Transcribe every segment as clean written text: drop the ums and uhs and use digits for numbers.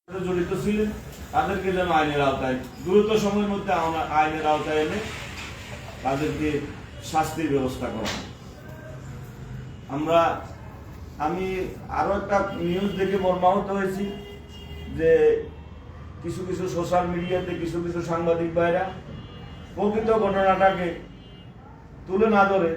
জড়িত ছিলেন তাদেরকে যেন আইনের আওতায় দ্রুত সময়ের মধ্যে আইনের আওতায় এনে তাদেরকে শাস্তির ব্যবস্থা করা। আমি আরো একটা নিউজ দেখে মর্মাহত হয়েছি যে কিছু কিছু সোশ্যাল মিডিয়াতে কিছু কিছু সাংবাদিক ভাইরা প্রকৃত ঘটনাটাকে তুলে না ধরে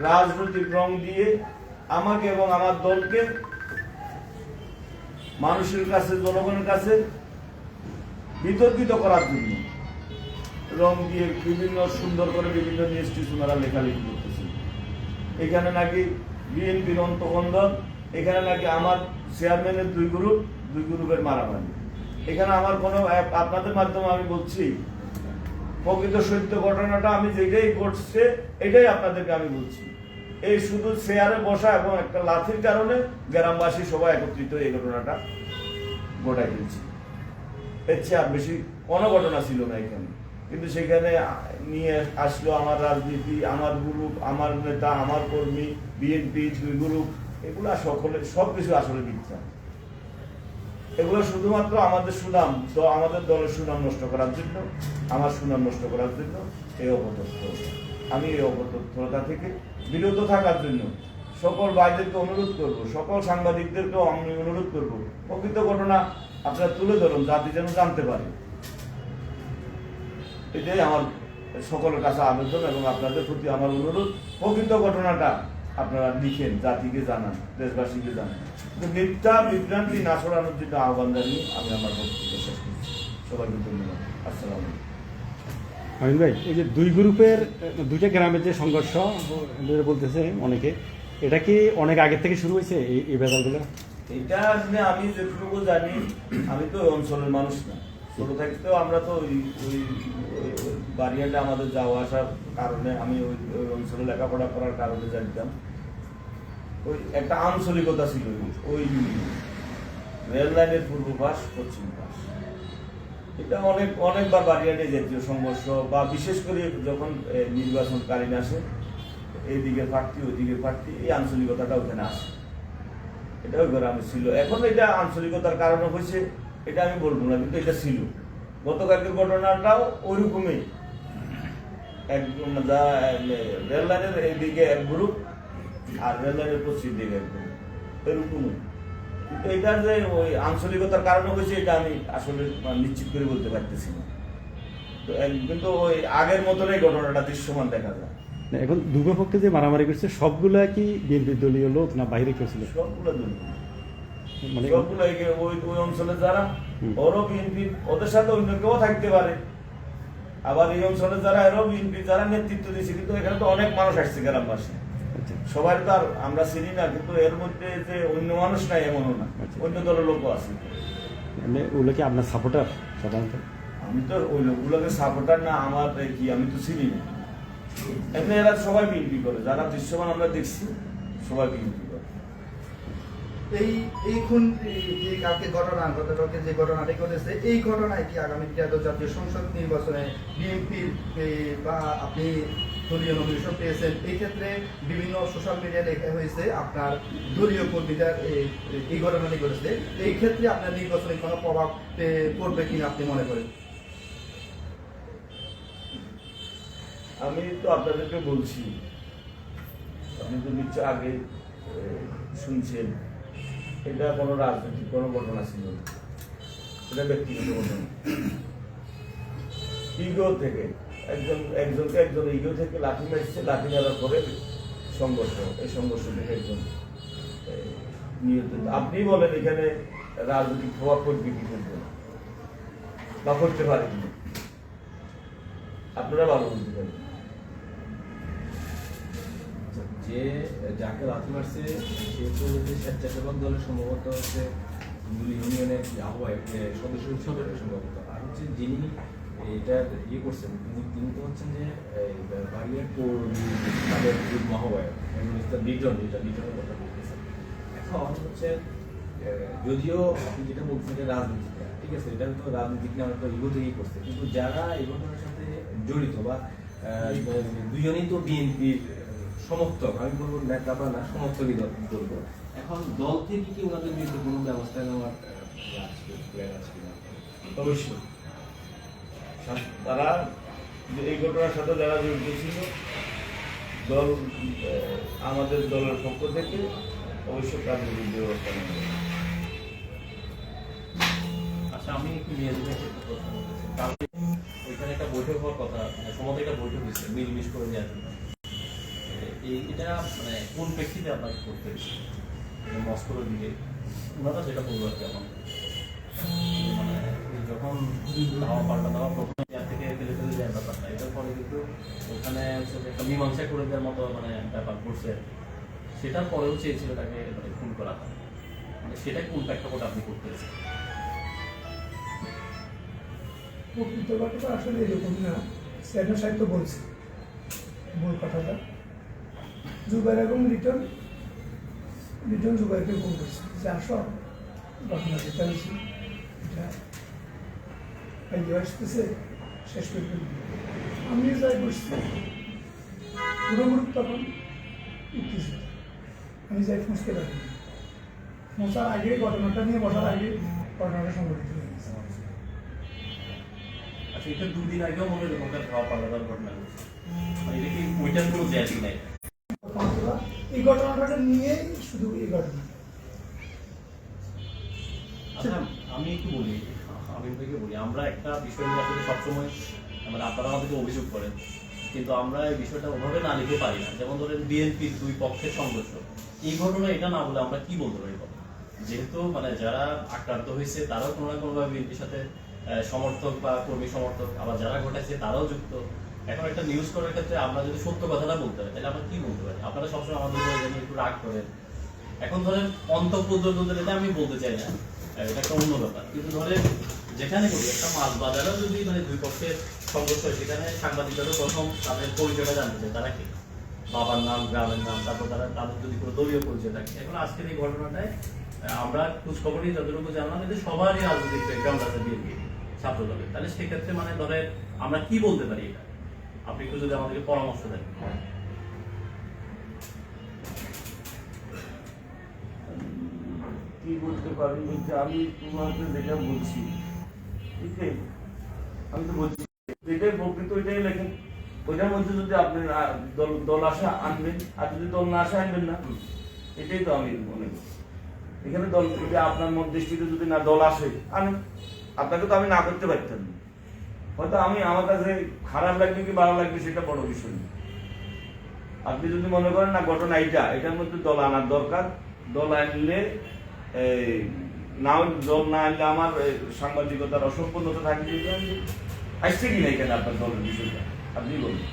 রাজনৈতিক রং দিয়ে আমাকে এবং আমার দলকে মানুষের কাছে, জনগণের কাছে বিতর্কিত করার জন্য রং দিয়ে বিভিন্ন সুন্দর করে বিভিন্ন নিউজ ওনারা লেখালেখি করতেছে। এখানে নাকি বিএনপির অন্তকন্দল, এখানে নাকি আমার চেয়ারম্যানের দুই গ্রুপের মারামারি। এখানে আমার কোনো আপনাদের মাধ্যমে আমি বলছি প্রকৃত সত্য ঘটনাটা আমি যেটাই ঘটছে এটাই আপনাদেরকে আমি বলছি। এই শুধু চেয়ারে বসা এবং একটা লাঠির কারণে গ্রামবাসী সবাই একত্রিত এই ঘটনাটা ঘটাই দিয়েছে। এর চেয়ে আর বেশি কোনো ঘটনা ছিল না এখানে, কিন্তু সেখানে নিয়ে আসলো আমার রাজনীতি, আমার গ্রুপ, আমার নেতা, আমার কর্মী, বিএনপি দুই গ্রুপ, এগুলা সকলে সবকিছু আসলে মিথ্যা। এগুলো শুধুমাত্র আমাদের সুনাম, আমাদের দলের সুনাম নষ্ট করার জন্য, আমার সুনাম নষ্ট করার জন্য এই অপতথ্য। আমি এই অপতথ্যতা থেকে বিরত থাকার জন্য সকল ভাইদেরকে অনুরোধ করব, সকল সাংবাদিকদেরকেও আমি অনুরোধ করব, প্রকৃত ঘটনা আপনারা তুলে ধরুন, জাতি যেন জানতে পারে। এটাই আমার সকলের কাছে আবেদন এবং আপনাদের প্রতি আমার অনুরোধ, প্রকৃত ঘটনাটা আপনারা লিখেন, জাতিকে জানান, দেশবাসীকে জানান। মিথ্যা বিভ্রান্তি না ছড়ানোর জন্য আহ্বান জানিয়ে আমি আমার বক্তব্য শেষ করছি। সবাইকে ধন্যবাদ। আসসালামু আলাইকুম। আমিন ভাই, এই যে দুই গ্রুপের দুইটা গ্রামের যে সংঘর্ষ বলতেছে অনেকে, এটা কি অনেক আগে থেকে শুরু হয়েছে এই ব্যাপারগুলো? এটা আসলে আমি যেটুকু জানি, আমি তো ওই অঞ্চলের মানুষ না, ছোট থাকতেও আমরা তো ওই বাড়িয়াটা আমাদের যাওয়া আসার কারণে আমি ওই অঞ্চলে লেখাপড়া করার কারণে জানতাম। ওই একটা আঞ্চলিকতা ছিল, ওই রেল লাইনের পূর্ব পাশ পশ্চিম পাশ, এটা অনেকবার বাড়িয়াটে জাতীয় সংঘর্ষ বা বিশেষ করে যখন নির্বাচনকালীন আসে এইদিকে প্রার্থী ওইদিকে প্রার্থী, এই আঞ্চলিকতাটা ওখানে আসে। এটা ওই গ্রামে ছিল। এখন এটা আঞ্চলিকতার কারণে হয়েছে এটা আমি বলবো না, কিন্তু এটা ছিল। গতকালকের ঘটনাটাও ওইরকমই, রেল লাইনের এইদিকে এক গ্রুপ আর রেল লাইনের পশ্চিম দিকে এক গ্রুপ, এরকমই। কিন্তু এটা যে ওই আঞ্চলিকতার কারণে হয়েছে এটা আমি আসলে নিশ্চিত করে বলতে পারতেছি না। তো কিন্তু ওই আগের মতনই ঘটনাটা দৃশ্যমান দেখা যায়। এখন দুটো পক্ষে যে মারামারি করছে সবগুলা কি বিএনপি দলীয় লোক না বাইরে কেউ ছিল? সবগুলো দলীয়, মানে সবগুলো ওই অঞ্চলে যারা, ওরও বিএনপি, ওদের সাথে অন্য কেউ থাকতে পারে। আবার এই অঞ্চলে যারা, এরও বিএনপি যারা নেতৃত্ব দিয়েছে। কিন্তু এখানে তো অনেক মানুষ আসছে গ্রামবাসী, সবাই তো আর আমরা চিনি না, কিন্তু এর মধ্যে যে অন্য মানুষ নাই এমনও না, অন্য দলের লোকও আছে। ওগুলো কি আপনার সাপোর্টার? সাধারণত আমি তো ওই লোকগুলোকে সাপোর্টার না, আমার কি আমি তো চিনি না। এমনি এরা সবাই বিএনপি করে, যারা দৃশ্যমান আমরা দেখছি সবাই বিএনপি করে। এই খুন যে কালকে ঘটনা, গতকালকে যে ঘটনাটি ঘটেছে, এই ঘটনায় কি আগামী জাতীয় সংসদ নির্বাচনে বিএনপির বা আপনি দলীয় নমিনেশন পেয়েছেন, এই ক্ষেত্রে বিভিন্ন সোশ্যাল মিডিয়ায় লেখা হয়েছে আপনার দলীয় কর্মীরা এই ঘটনাটি ঘটেছে, এই ক্ষেত্রে আপনার নির্বাচনে কোনো প্রভাব পড়বে কিনা আপনি মনে করেন? আমি তো আপনাদেরকে বলছি, আপনি তো নিশ্চয় আগে শুনছেন, এটা কোনো রাজনৈতিক কোনো ঘটনা ছিল না, এটা ব্যক্তিগত ঘটনা। ইগো থেকে একজনকে একজন ইগো থেকে লাঠি মারছে, লাঠি মারার পরে সংঘর্ষ, এই সংঘর্ষ থেকে একজন নিহত। আপনি বলেন এখানে রাজনৈতিক প্রভাব পড়বে কি করবে না, বা করতে পারে কিনা, আপনারা ভালো বলতে পারেন। যে যাকে লাথি মারছে সে তো স্বেচ্ছাসেবক দলের সম্ভবত হচ্ছে ইউনিয়নের আহ্বায়ক সদস্য সম্ভবত, আর হচ্ছে যিনি এটা ইয়ে করছেন তিনি তো হচ্ছেন যে বাড়ির তাদের মহাবায়ক লিটনের কথা বলতেছেন। এখন হচ্ছে যদিও আপনি যেটা বলছেন যে রাজনীতিক, ঠিক আছে, এটা তো রাজনীতিক না, হয়তো ইগো থেকেই করছে, কিন্তু যারা এই ঘটনার সাথে জড়িত বা দুজনেই তো বিএনপির সমর্থক, আমি বলবো নেতা বা না, সমর্থকই বলবো। এখন দল থেকে কি ওনাদের বিরুদ্ধে কোনো ব্যবস্থা নেওয়ার প্ল্যান আছে কিনা? অবশ্যই তারা যে এই ঘটনার সাথে যারা জড়িত ছিল দল আমাদের দলের পক্ষ থেকে অবশ্যই তাদের বিরুদ্ধে ব্যবস্থা নেওয়া হবে। আচ্ছা, আমি একটু নিয়ে যাবো প্রশ্ন করতেছি। কালকে ওইখানে একটা বৈঠক হওয়ার কথা, সম্ভবত একটা বৈঠক হয়েছে মিলমিশ করে দেওয়ার জন্য। এটা মানে কোন প্রেক্ষিতে আপনাকে করতে হয়েছে? মস্কোর দিকে ওনারা যেটা বলবো আর কি, এখন মানে যখন ধাওয়া পাল্টা দেওয়া প্রথমে ইয়ার থেকে ফেলে ফেলে দেওয়ার ব্যাপারটা, এটার পরে কিন্তু ওখানে হচ্ছে যে একটা মীমাংসা করে দেওয়ার মতো মানে ব্যাপার করছে, সেটার পরেও চেয়েছিল তাকে মানে খুন করা হয়। মানে সেটা কোন প্রেক্ষাপটে আপনি করতে হয়েছে? প্রকৃত কথাটা আসলে এরকম না, স্যার সাহেব তো বলছে মূল কথাটা। জুবাইর এবং লিটন জুবাইরকে ফোন করছে যে আসো ঘটনা যেটা হয়েছে এটা পাইয়ে আসতেছে, শেষ করে ফেলবি। আমিও যাই বসছি, পুরো গ্রুপ তখন উঠতেছে, আমি যাই ফুঁসতে পারি। ফোঁসার আগে ঘটনাটা নিয়ে বসার আগে ঘটনাটা সংঘটিত হয়ে গেছে। আচ্ছা, এটা দুদিন আগেও মনে হয় ওখানে ধাওয়া পাল্টা দেওয়ার ঘটনা ঘটছে, মানে এটা কি ওইটার কোনো জ্যাদি নাই? এই ঘটনাটা নিয়ে শুধু এই ঘটনা। আচ্ছা, আমি একটু বলি, আমি থেকে বলি, আমরা একটা বিষয় নিয়ে আসলে সবসময় মানে আপনারা আমাদেরকে অভিযোগ করেন, কিন্তু আমরা এই বিষয়টা ওভাবে না লিখে পারি না। যেমন ধরেন বিএনপির দুই পক্ষের সংঘর্ষ, এই ঘটনা এটা না বলে আমরা কি বলতে পারি? যেহেতু মানে যারা আক্রান্ত হয়েছে তারাও কোনো না কোনোভাবে বিএনপির সাথে সমর্থক বা কর্মী সমর্থক, আবার যারা ঘটাইছে তারাও যুক্ত। এখন একটা নিউজ করার ক্ষেত্রে আমরা যদি সত্য কথাটা বলতে হয় তাহলে আমরা কি বলতে পারি? আপনারা সবসময় আমাদের উপরে একটু রাগ করেন। এখন ধরেন অন্তঃপ্রদ্যোতদের, এটা আমি বলতে চাই না, এটা একটা অন্য ব্যাপার, কিন্তু ধরেন যেখানে করি একটা মাছ বাজারেও যদি মানে দুই পক্ষের সংঘর্ষ হয়, সেখানে সাংবাদিকরা প্রথম তাদের পরিচয়টা জানতে চায়, তারা কি বাবার নাম, গ্রামের নাম, তারপর তাদের যদি কোনো দলীয় পরিচয় থাকে। এখন আজকের এই ঘটনাটায় আমরা খোঁজখবরই যতটুকু জানলাম যে সবারই রাজনৈতিক ব্যাকগ্রাউন্ড আছে বিএনপি ছাত্র দলের, তাহলে সেক্ষেত্রে মানে ধরে আমরা কি বলতে পারি? এটা আপনি একটু যদি আমাদেরকে পরামর্শ দেন। কি বলতে পারি বলতে আমি তোমাকে যেটা বলছি, ঠিক আছে? আমি তো বলছি যেটাই প্রকৃত ওইটাই লেখেন, ওইটার মধ্যে যদি আপনি দল আসা আনবেন, আর যদি দল না আসা আনবেন না, এটাই তো আমি মনে করি। এখানে দল যদি আপনার মত দৃষ্টিতে যদি না দল আসে আনেন, আপনাকে তো আমি না করতে পারতাম না। হয়তো আমি আমার কাছে খারাপ লাগবে কি ভালো লাগবে সেটা বড় বিষয় না। আপনি যদি মনে করেন না ঘটনা এটার মধ্যে দল আনার দরকার, দল আনলে দল না আনলে আমার সাংবাদিকতার অসম্পূর্ণতা থাকবে, আসছে কিনা এখানে আপনার দলের বিষয়টা আপনি বলুন।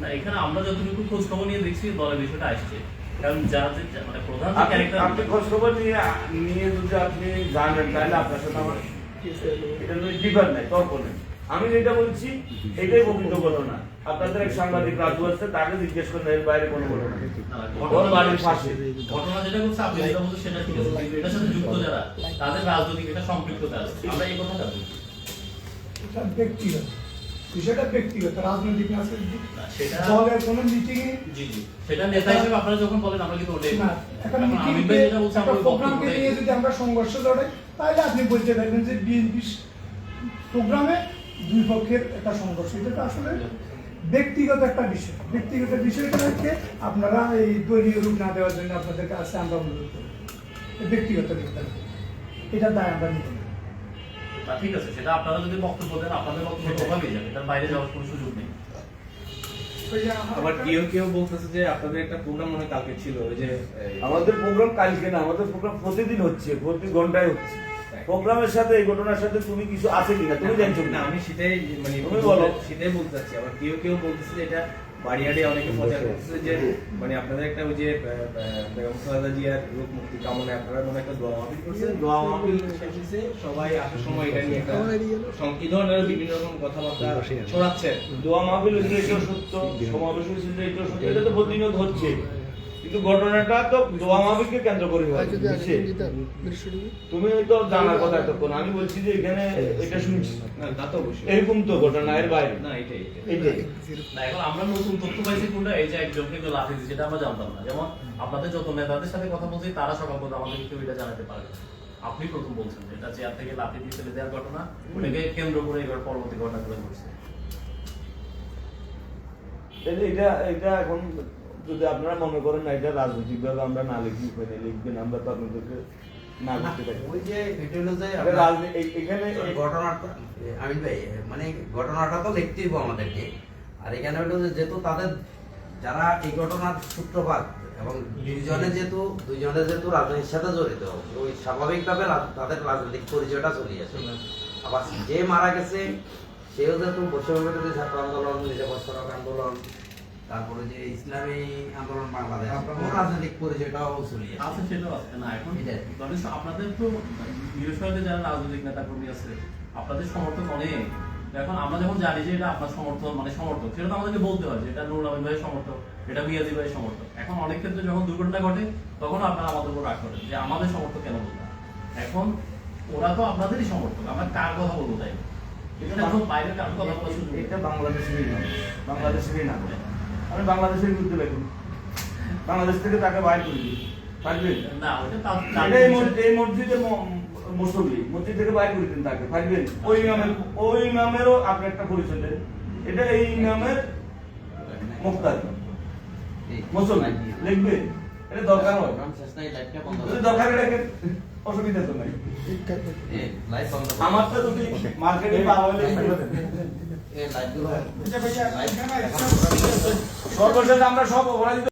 না, এখানে আমরা যতটুকু খোঁজ খবর নিয়ে দেখছি দলের বিষয়টা আসছে, কারণ যারা মানে প্রধান ক্যারেক্টার, আপনি খোঁজ খবর নিয়ে যদি আপনি জানেন তাহলে আপনার সাথে আমার এটা ডিফার নাই, তর্ক নেই। আমি যেটা বলছি এটাই প্রকৃত ঘটনা। আপনাদের এক সাংবাদিক রাজু আছে, তাকে জিজ্ঞেস করেন, এর বাইরে কোনো ঘটনা নেই। ওর বাড়ির পাশে ঘটনা যেটা করছে আপনি যেটা বলছেন সেটা ঠিক আছে, কিন্তু এটার সাথে যুক্ত যারা তাদের রাজনৈতিক একটা সম্পৃক্ততা আছে, আমরা এই কথাটা বলছি। এটা ব্যক্তিগত বিষয়টা, ব্যক্তিগত রাজনৈতিক না। সেটা দলের কোনো মিটিংয়ে জি জি, সেটা নেতা হিসেবে আপনারা যখন বলেন আমরা কিন্তু ওটাই না, এখন এখন আমি মিটিংকে যেটা বলছি একটা আমরা প্রোগ্রামকে নিয়ে যদি আমরা সংঘর্ষ লড়াই, তাহলে আপনি বলতে পারবেন যে বিএনপি প্রোগ্রামে দুই পক্ষের একটা সংঘর্ষ। এটা তো আসলে ব্যক্তিগত একটা বিষয়। ব্যক্তিগত বিষয়টা হচ্ছে আপনারা এই দলীয় রূপ না দেওয়ার জন্য আপনাদের কাছে আমরা অনুরোধ করি, ব্যক্তিগত বিষয় এটা দায় আমরা নিতে পারি। ঠিক আছে, সেটা আপনারা যদি বক্তব্য দেন আপনাদের বক্তব্য ওভাবেই যাবে, তার বাইরে যাওয়ার কোনো সুযোগ নেই। আবার কেউ কেউ বলতেছে যে আপনাদের একটা প্রোগ্রাম মনে হয় কালকে ছিল, ওই যে আমাদের প্রোগ্রাম কালকে না, আমাদের প্রোগ্রাম প্রতিদিন হচ্ছে, প্রতি ঘন্টায় হচ্ছে। প্রোগ্রামের সাথে এই ঘটনার সাথে তুমি কিছু আছে কিনা তুমি জানছো না, না? আমি সেটাই মানে তুমি বলো। সেটাই বলতে চাচ্ছি। আবার কেউ কেউ বলতেছে যে এটা বাড়িয়াড়ে অনেকে প্রচার করতেছে যে মানে আপনাদের একটা ওই যে বেগম খালেদা জিয়ার রোগ মুক্তি কামনায় আপনারা মনে একটা দোয়া মাহফিল করছেন, দোয়া মাহফিল শেষে সবাই আসার সময় এটা নিয়ে একটা এই ধরনের বিভিন্ন রকম কথাবার্তা ছড়াচ্ছে। দোয়া মাহফিল হয়েছিল এটাও সত্য, সমাবেশ হয়েছিল এটাও সত্য, এটা তো প্রতিনিয়ত হচ্ছে। কিন্তু ঘটনাটা তো দোয়া মাহফিলকে কেন্দ্র করে হয় বুঝছে? তুমি তো জানার কথা এতক্ষণ, আমি বলছি যে এখানে এটা শুনছি না তা তো অবশ্যই এরকম তো ঘটনা এর বাইরে না এটাই এইটাই। না এখন আমরা নতুন তথ্য পাইছি কোনটা, এই যে একজনকে কেউ লাফিয়ে দিচ্ছে এটা আমরা জানতাম না। যেমন আপনাদের যত নেতাদের সাথে কথা বলছি তারা সকাল পর্যন্ত আমাদেরকে কেউ এটা জানাতে পারে না। আপনি প্রথম বলছেন যে এটা চেয়ার থেকে লাফিয়ে দিয়ে ফেলে দেওয়ার ঘটনা, ওটাকে কেন্দ্র করে এবার পরবর্তী ঘটনাগুলো ঘটছে। এটা এটা এখন যদি আপনারা মনে করেন না এটা রাজনৈতিকভাবে আমরা না লিখি, ওখানে লিখবেন, আমরা তো আপনাদেরকে না লিখতে পারি। ওই যে এটা হলো যে এটা এখানে ঘটনাটা আমি ভাই মানে ঘটনাটা তো লিখতেই হবে আমাদেরকে। আর এখানে হলো যে যেহেতু তাদের যারা এই ঘটনার সূত্রপাত এবং দুইজনে যেহেতু রাজনীতির সাথে জড়িত, ওই স্বাভাবিকভাবে তাদের রাজনৈতিক পরিচয়টা চলে আসে। আবার যে মারা গেছে সেও যেহেতু বৈষম্য বিরোধী ছাত্র আন্দোলন, নিরাপদ সড়ক আন্দোলন, তারপরে যে ইসলামী আন্দোলন বাংলাদেশ, ওর রাজনৈতিক পরিচয়টাও চলে আসে। আছে সেটাও আছে না এখন এটাই। গণেশ আপনাদের তো নিরসনতে যারা রাজনৈতিক নেতা কর্মী আছে আপনাদের সমর্থক অনেক। এখন আমরা যখন জানি যে এটা আপনার সমর্থন মানে সমর্থক, সেটা তো আমাদেরকে বলতে হয় যে এটা নুরুল আমিন ভাইয়ের সমর্থক, এটা মিয়াজি ভাইয়ের সমর্থক। এখন অনেক ক্ষেত্রে যখন দুর্ঘটনা ঘটে তখন আপনারা আমাদের উপর রাগ করেন যে আমাদের সমর্থক কেন বলবেন। এখন ওরা তো আপনাদেরই সমর্থক, আমরা কার কথা বলবো তাই না? এটা এখন বাইরের কার কথা বলা শুরু এটা বাংলাদেশেরই নাম, বাংলাদেশেরই নাম। আমি বাংলাদেশের বিরুদ্ধে লেখুন, বাংলাদেশ থেকে তাকে বাইর করে দিই, পারবেন? না ওটা এটা এই মসজিদের মুসল্লি, মসজিদ থেকে বাইর করে দিন তাকে, পারবেন? ওই ইমামেরও আপনি একটা পরিচয় দেন, এটা এই ইমামের মুক্তাদি মুসল্লি লিখবে, এটা দরকার হয়, যদি দরকার লাগে অসুবিধা তো নাই। আমার তো যদি মার্কেটে পাওয়া হলে সর্বশেষ আমরা সব অপরাধী